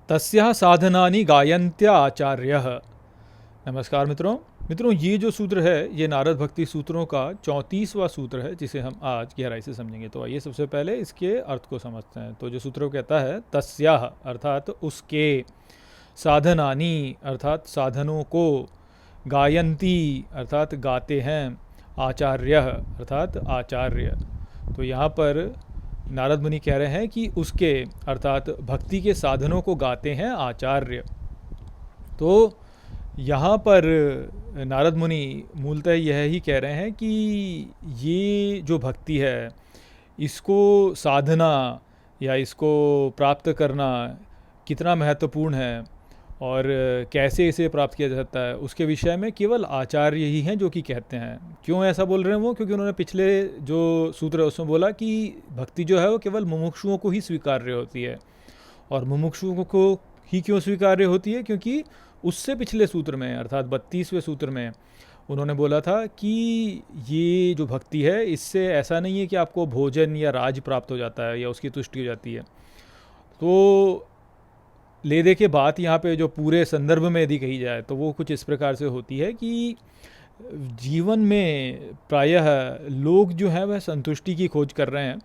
तस्याः साधनानि गायन्त्या आचार्यः। नमस्कार मित्रों। ये जो सूत्र है ये नारद भक्ति सूत्रों का 34वां सूत्र है जिसे हम आज गहराई से समझेंगे। तो आइए सबसे पहले इसके अर्थ को समझते हैं। तो जो सूत्र कहता है तस्याः अर्थात उसके, साधनानि अर्थात साधनों को, गायन्ति अर्थात गाते हैं, आचार्यः अर्थात आचार्य। तो यहाँ पर नारद मुनि कह रहे हैं कि उसके अर्थात भक्ति के साधनों को गाते हैं आचार्य। तो यहाँ पर नारद मुनि मूलतः यह ही कह रहे हैं कि ये जो भक्ति है इसको साधना या इसको प्राप्त करना कितना महत्वपूर्ण है और कैसे इसे प्राप्त किया जा सकता है उसके विषय में केवल आचार्य ही हैं जो कि कहते हैं। क्यों ऐसा बोल रहे हैं वो? क्योंकि उन्होंने पिछले जो सूत्र है उसमें बोला कि भक्ति जो है वो केवल मुमुक्षुओं को ही स्वीकार्य होती है। और मुमुक्षुओं को ही क्यों स्वीकार्य होती है? क्योंकि उससे पिछले सूत्र में अर्थात 32वें सूत्र में उन्होंने बोला था कि ये जो भक्ति है इससे ऐसा नहीं है कि आपको भोजन या राज प्राप्त हो जाता है या उसकी तुष्टि हो जाती है। तो ले दे के बात यहाँ पे जो पूरे संदर्भ में यदि कही जाए तो वो कुछ इस प्रकार से होती है कि जीवन में प्रायः लोग जो हैं वह संतुष्टि की खोज कर रहे हैं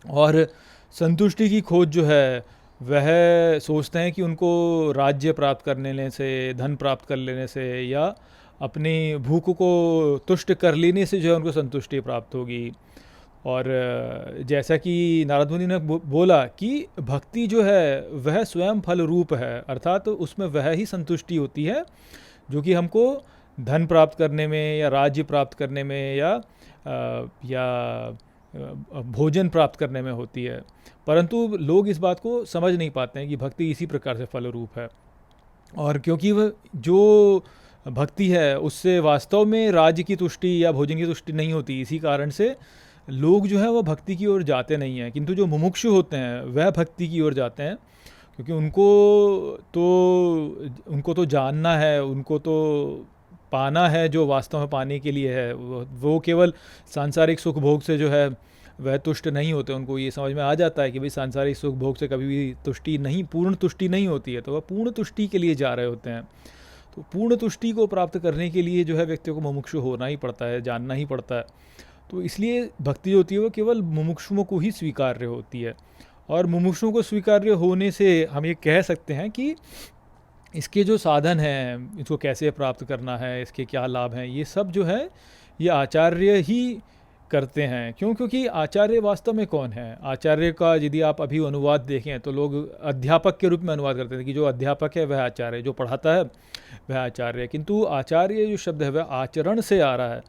और संतुष्टि की खोज जो है वह सोचते हैं कि उनको राज्य प्राप्त कर लेने से, धन प्राप्त कर लेने से या अपनी भूख को तुष्ट कर लेने से जो है उनको संतुष्टि प्राप्त होगी। और जैसा कि नारद मुनि ने बोला कि भक्ति जो है वह स्वयं फल रूप है, अर्थात तो उसमें वह ही संतुष्टि होती है जो कि हमको धन प्राप्त करने में या राज्य प्राप्त करने में या भोजन प्राप्त करने में होती है। परंतु लोग इस बात को समझ नहीं पाते हैं कि भक्ति इसी प्रकार से फल रूप है। और क्योंकि वह जो भक्ति है उससे वास्तव में राज्य की तुष्टि या भोजन की तुष्टि नहीं होती, इसी कारण से लोग जो है वो भक्ति की ओर जाते नहीं हैं। किंतु जो मुमुक्षु होते हैं वह भक्ति की ओर जाते हैं क्योंकि उनको तो जानना है, उनको तो पाना है जो वास्तव में पाने के लिए है। वो केवल सांसारिक सुख भोग से जो है वह तुष्ट नहीं होते। उनको ये समझ में आ जाता है कि भाई सांसारिक सुख भोग से कभी भी तुष्टि नहीं, पूर्ण तुष्टि नहीं होती है, तो वह पूर्ण तुष्टि के लिए जा रहे होते हैं। तो पूर्ण तुष्टि को प्राप्त करने के लिए जो है व्यक्ति को मुमुक्षु होना ही पड़ता है, जानना ही पड़ता है। तो इसलिए भक्ति जो होती है वो केवल मुमुक्षुओं को ही स्वीकार्य होती है। और मुमुक्षुओं को स्वीकार्य होने से हम ये कह सकते हैं कि इसके जो साधन हैं, इसको कैसे प्राप्त करना है, इसके क्या लाभ हैं, ये सब जो है ये आचार्य ही करते हैं। क्यों? क्योंकि आचार्य वास्तव में कौन है? आचार्य का यदि आप अभी अनुवाद देखें तो लोग अध्यापक के रूप में अनुवाद करते हैं कि जो अध्यापक है वह आचार्य, जो पढ़ाता है वह आचार्य है। किंतु आचार्य जो शब्द है वह आचरण से आ रहा है।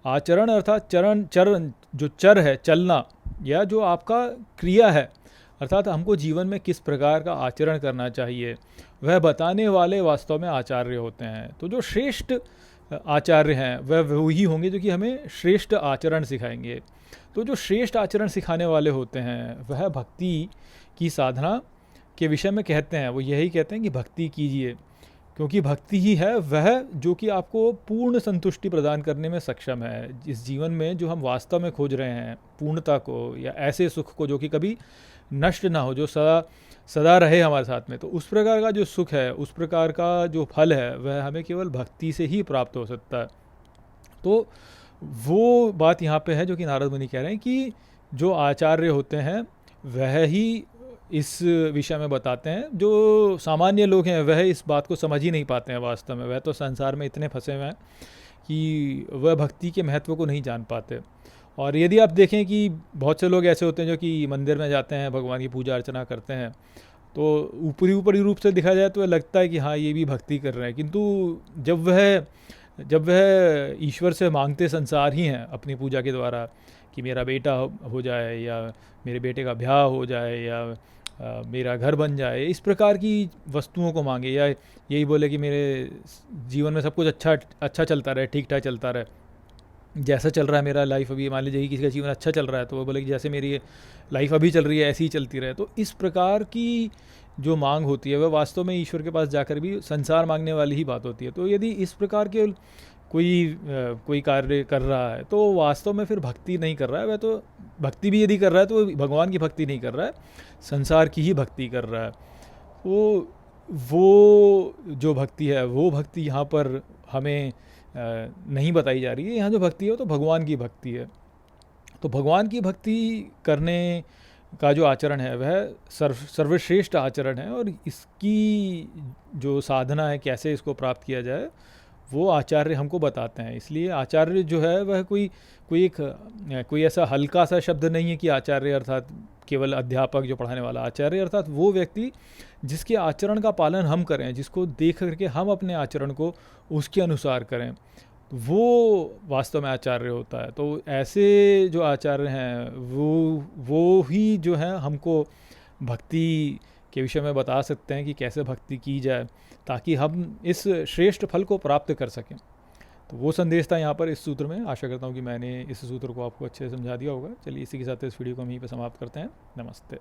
आचरण अर्थात चरण, चरण जो चर है, चलना, या जो आपका क्रिया है, अर्थात हमको जीवन में किस प्रकार का आचरण करना चाहिए वह बताने वाले वास्तव में आचार्य होते हैं। तो जो श्रेष्ठ आचार्य हैं वह वही होंगे जो कि हमें श्रेष्ठ आचरण सिखाएंगे। तो जो श्रेष्ठ आचरण सिखाने वाले होते हैं वह भक्ति की साधना के विषय में कहते हैं। वो यही कहते हैं कि भक्ति कीजिए, क्योंकि भक्ति ही है वह जो कि आपको पूर्ण संतुष्टि प्रदान करने में सक्षम है। इस जीवन में जो हम वास्तव में खोज रहे हैं, पूर्णता को या ऐसे सुख को जो कि कभी नष्ट ना हो, जो सदा सदा रहे हमारे साथ में, तो उस प्रकार का जो सुख है, उस प्रकार का जो फल है वह हमें केवल भक्ति से ही प्राप्त हो सकता है। तो वो बात यहाँ पे है जो कि नारद मुनि कह रहे हैं कि जो आचार्य होते हैं वह ही इस विषय में बताते हैं। जो सामान्य लोग हैं वह इस बात को समझ ही नहीं पाते हैं वास्तव में। वह तो संसार में इतने फंसे हुए हैं कि वह भक्ति के महत्व को नहीं जान पाते। और यदि आप देखें कि बहुत से लोग ऐसे होते हैं जो कि मंदिर में जाते हैं, भगवान की पूजा अर्चना करते हैं, तो ऊपरी रूप से दिखा जाए तो लगता है कि हाँ ये भी भक्ति कर रहे हैं। किंतु जब वह ईश्वर से मांगते संसार ही हैं अपनी पूजा के द्वारा कि मेरा बेटा हो जाए या मेरे बेटे का ब्याह हो जाए या मेरा घर बन जाए, इस प्रकार की वस्तुओं को मांगे, या यही बोले कि मेरे जीवन में सब कुछ अच्छा चलता रहे, ठीक ठाक चलता रहे, जैसा चल रहा है मेरा लाइफ अभी, मान लीजिए किसी का जीवन अच्छा चल रहा है तो वो बोले कि जैसे मेरी लाइफ अभी चल रही है ऐसी ही चलती रहे। तो इस प्रकार की जो मांग होती है वह वास्तव में ईश्वर के पास जाकर भी संसार मांगने वाली ही बात होती है। तो यदि इस प्रकार के कोई कार्य कर रहा है तो वास्तव में फिर भक्ति नहीं कर रहा है। वह तो भक्ति भी यदि कर रहा है तो भगवान की भक्ति नहीं कर रहा है, संसार की ही भक्ति कर रहा है। वो वो जो भक्ति है, वो भक्ति यहाँ पर हमें नहीं बताई जा रही है। यहाँ जो भक्ति है वो तो भगवान की भक्ति है। तो भगवान की भक्ति करने का जो आचरण है वह सर्वश्रेष्ठ आचरण है, और इसकी जो साधना है, कैसे इसको प्राप्त किया जाए, वो आचार्य हमको बताते हैं। इसलिए आचार्य जो है वह कोई ऐसा हल्का सा शब्द नहीं है कि आचार्य अर्थात केवल अध्यापक जो पढ़ाने वाला। आचार्य अर्थात वो व्यक्ति जिसके आचरण का पालन हम करें, जिसको देख करके हम अपने आचरण को उसके अनुसार करें, वो वास्तव में आचार्य होता है। तो ऐसे जो आचार्य हैं वो ही जो है हमको भक्ति के विषय में बता सकते हैं कि कैसे भक्ति की जाए ताकि हम इस श्रेष्ठ फल को प्राप्त कर सकें। तो वो संदेश था यहाँ पर इस सूत्र में। आशा करता हूँ कि मैंने इस सूत्र को आपको अच्छे से समझा दिया होगा। चलिए इसी के साथ इस वीडियो को हम यहीं पर समाप्त करते हैं। नमस्ते।